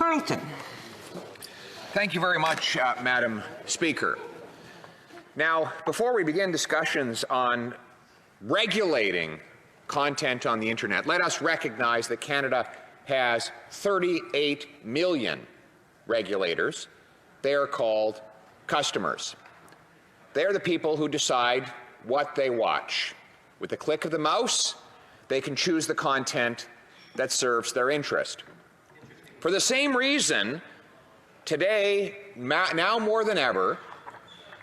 Carleton. Thank you very much, Madam Speaker. Now, before we begin discussions on regulating content on the internet, let us recognize that Canada has 38 million regulators. They are called customers. They are the people who decide what they watch. With a click of the mouse, they can choose the content that serves their interest. For the same reason, today, now more than ever,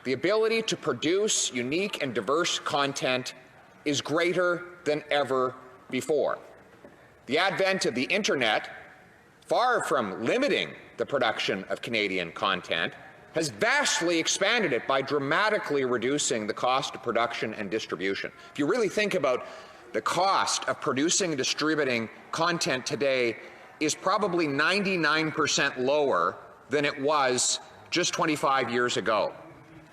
the ability to produce unique and diverse content is greater than ever before. The advent of the internet, far from limiting the production of Canadian content, has vastly expanded it by dramatically reducing the cost of production and distribution. If you really think about the cost of producing and distributing content today is probably 99% lower than it was just 25 years ago.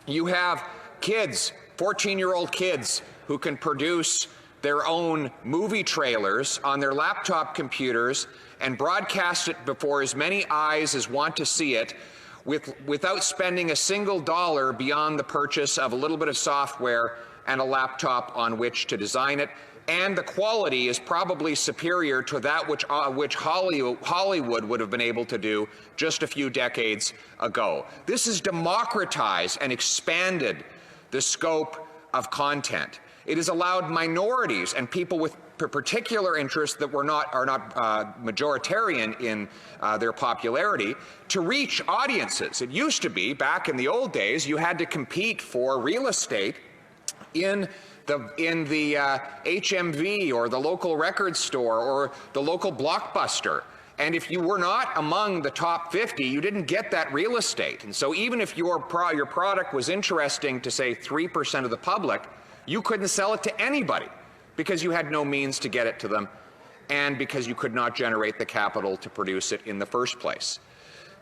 You have kids, 14-year-old kids, who can produce their own movie trailers on their laptop computers and broadcast it before as many eyes as want to see it without spending a single dollar beyond the purchase of a little bit of software and a laptop on which to design it. And the quality is probably superior to that which Hollywood would have been able to do just a few decades ago. This has democratized and expanded the scope of content. It has allowed minorities and people with particular interests that are not majoritarian in their popularity to reach audiences. It used to be, back in the old days, you had to compete for real estate in the HMV or the local record store or the local Blockbuster. And if you were not among the top 50, you didn't get that real estate. And so even if your product was interesting to, say, 3% of the public, you couldn't sell it to anybody because you had no means to get it to them and because you could not generate the capital to produce it in the first place.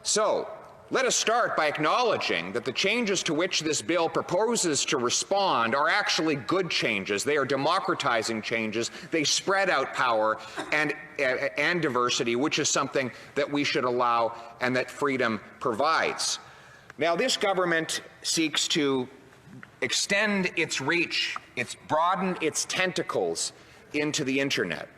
So let us start by acknowledging that the changes to which this bill proposes to respond are actually good changes. They are democratizing changes. They spread out power and diversity, which is something that we should allow and that freedom provides. Now, this government seeks to extend its reach, broaden its tentacles into the internet.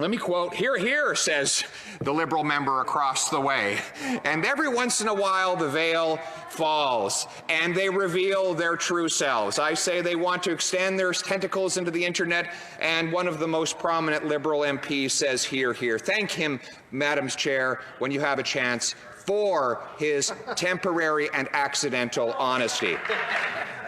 Let me quote, "Hear, hear," says the Liberal member across the way. And every once in a while the veil falls and they reveal their true selves. I say they want to extend their tentacles into the internet, and one of the most prominent Liberal MPs says, "Hear, hear." Thank him, Madam Chair, when you have a chance, for his temporary and accidental honesty.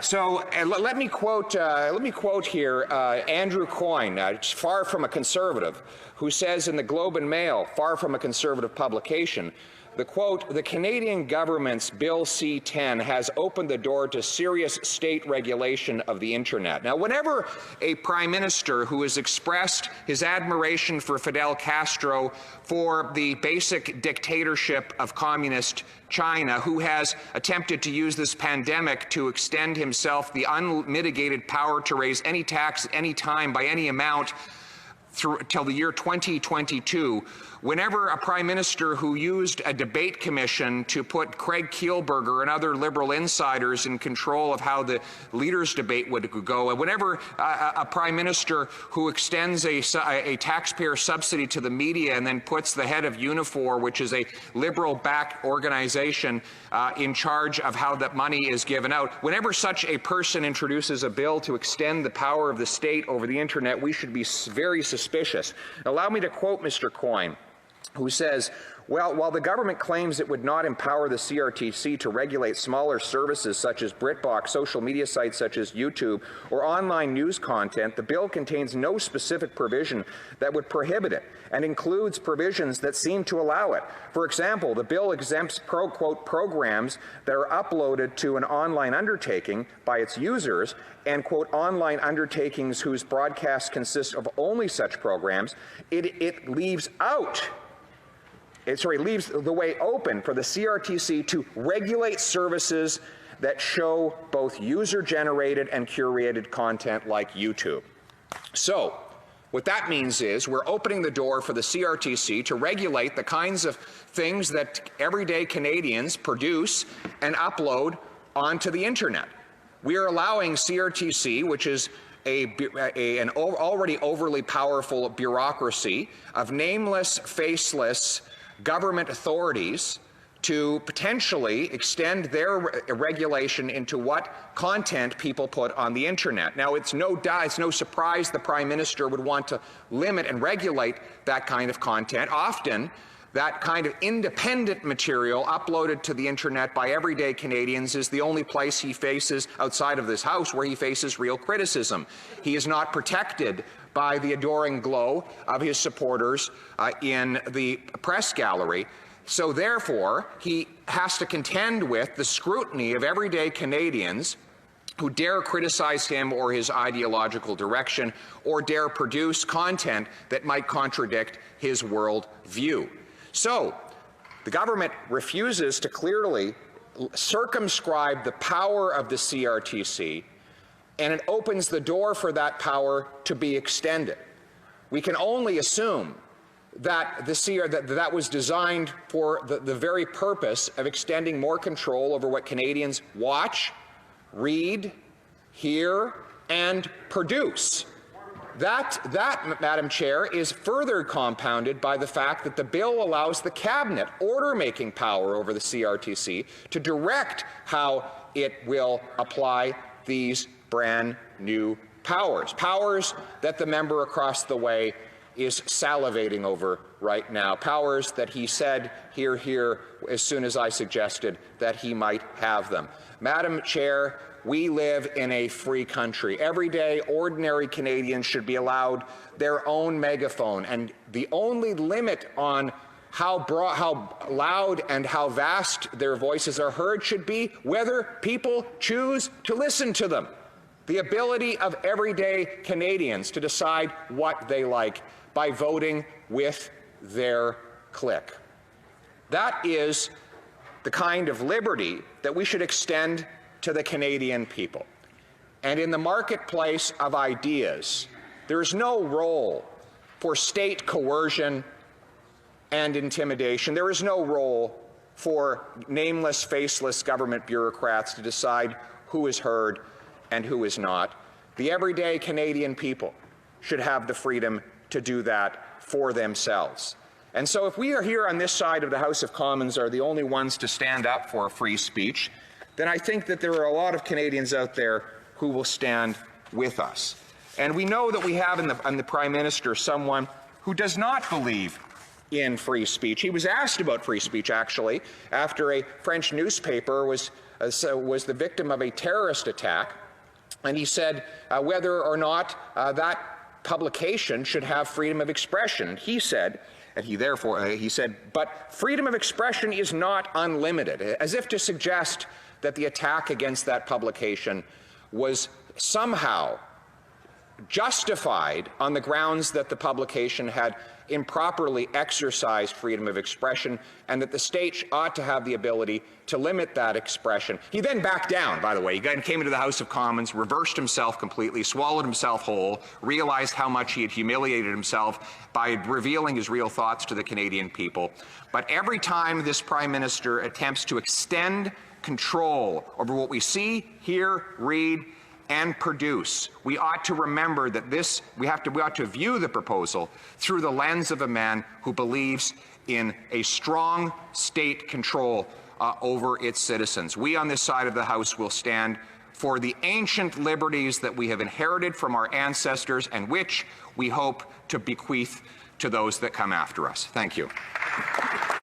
So let me quote here Andrew Coyne, far from a conservative, who says in the Globe and Mail, far from a conservative publication, the quote, "The Canadian government's Bill C-10 has opened the door to serious state regulation of the internet." Now, whenever a prime minister who has expressed his admiration for Fidel Castro, for the basic dictatorship of communist China, who has attempted to use this pandemic to extend himself the unmitigated power to raise any tax at any time by any amount till the year 2022, whenever a prime minister who used a debate commission to put Craig Kielburger and other Liberal insiders in control of how the leaders' debate would go, and whenever a prime minister who extends a taxpayer subsidy to the media and then puts the head of Unifor, which is a Liberal-backed organization, in charge of how that money is given out, whenever such a person introduces a bill to extend the power of the state over the internet, we should be very suspicious. Allow me to quote Mr. Coyne, who says, "Well, while the government claims it would not empower the CRTC to regulate smaller services such as BritBox, social media sites such as YouTube, or online news content, the bill contains no specific provision that would prohibit it and includes provisions that seem to allow it. For example, the bill exempts quote, programs that are uploaded to an online undertaking by its users and, quote, online undertakings whose broadcasts consist of only such programs. It leaves leaves the way open for the CRTC to regulate services that show both user-generated and curated content like YouTube." So, What that means is we're opening the door for the CRTC to regulate the kinds of things that everyday Canadians produce and upload onto the internet. We are allowing CRTC, which is an already overly powerful bureaucracy of nameless, faceless government authorities, to potentially extend their regulation into what content people put on the internet. Now, it's no surprise the Prime Minister would want to limit and regulate that kind of content. Often, that kind of independent material uploaded to the internet by everyday Canadians is the only place he faces, outside of this House, where he faces real criticism. He is not protected by the adoring glow of his supporters in the press gallery. So therefore, he has to contend with the scrutiny of everyday Canadians who dare criticize him or his ideological direction, or dare produce content that might contradict his world view. So the government refuses to clearly circumscribe the power of the CRTC, and it opens the door for that power to be extended. We can only assume that that was designed for the very purpose of extending more control over what Canadians watch, read, hear, and produce. That, Madam Chair, is further compounded by the fact that the bill allows the Cabinet order-making power over the CRTC to direct how it will apply these brand new powers. Powers that the member across the way is salivating over right now. Powers that he said, "Hear, hear," as soon as I suggested that he might have them. Madam Chair, we live in a free country. Everyday, ordinary Canadians should be allowed their own megaphone, and the only limit on how loud and how vast their voices are heard should be whether people choose to listen to them. The ability of everyday Canadians to decide what they like by voting with their click. That is the kind of liberty that we should extend to the Canadian people. And in the marketplace of ideas, there is no role for state coercion and intimidation. There is no role for nameless, faceless government bureaucrats to decide who is heard and who is not. The everyday Canadian people should have the freedom to do that for themselves. And so if we are here on this side of the House of Commons are the only ones to stand up for free speech, then I think that there are a lot of Canadians out there who will stand with us. And we know that we have in the Prime Minister someone who does not believe in free speech. He was asked about free speech, actually, after a French newspaper was the victim of a terrorist attack, and he said whether or not that publication should have freedom of expression. He said, but freedom of expression is not unlimited, as if to suggest that the attack against that publication was somehow justified on the grounds that the publication had improperly exercised freedom of expression, and that the state ought to have the ability to limit that expression. He then backed down, by the way. He came into the House of Commons, reversed himself completely, swallowed himself whole, realized how much he had humiliated himself by revealing his real thoughts to the Canadian people. But every time this Prime Minister attempts to extend control over what we see, hear, read, and produce, we ought to remember that we ought to view the proposal through the lens of a man who believes in a strong state control over its citizens. We on this side of the House will stand for the ancient liberties that we have inherited from our ancestors and which we hope to bequeath to those that come after us. Thank you.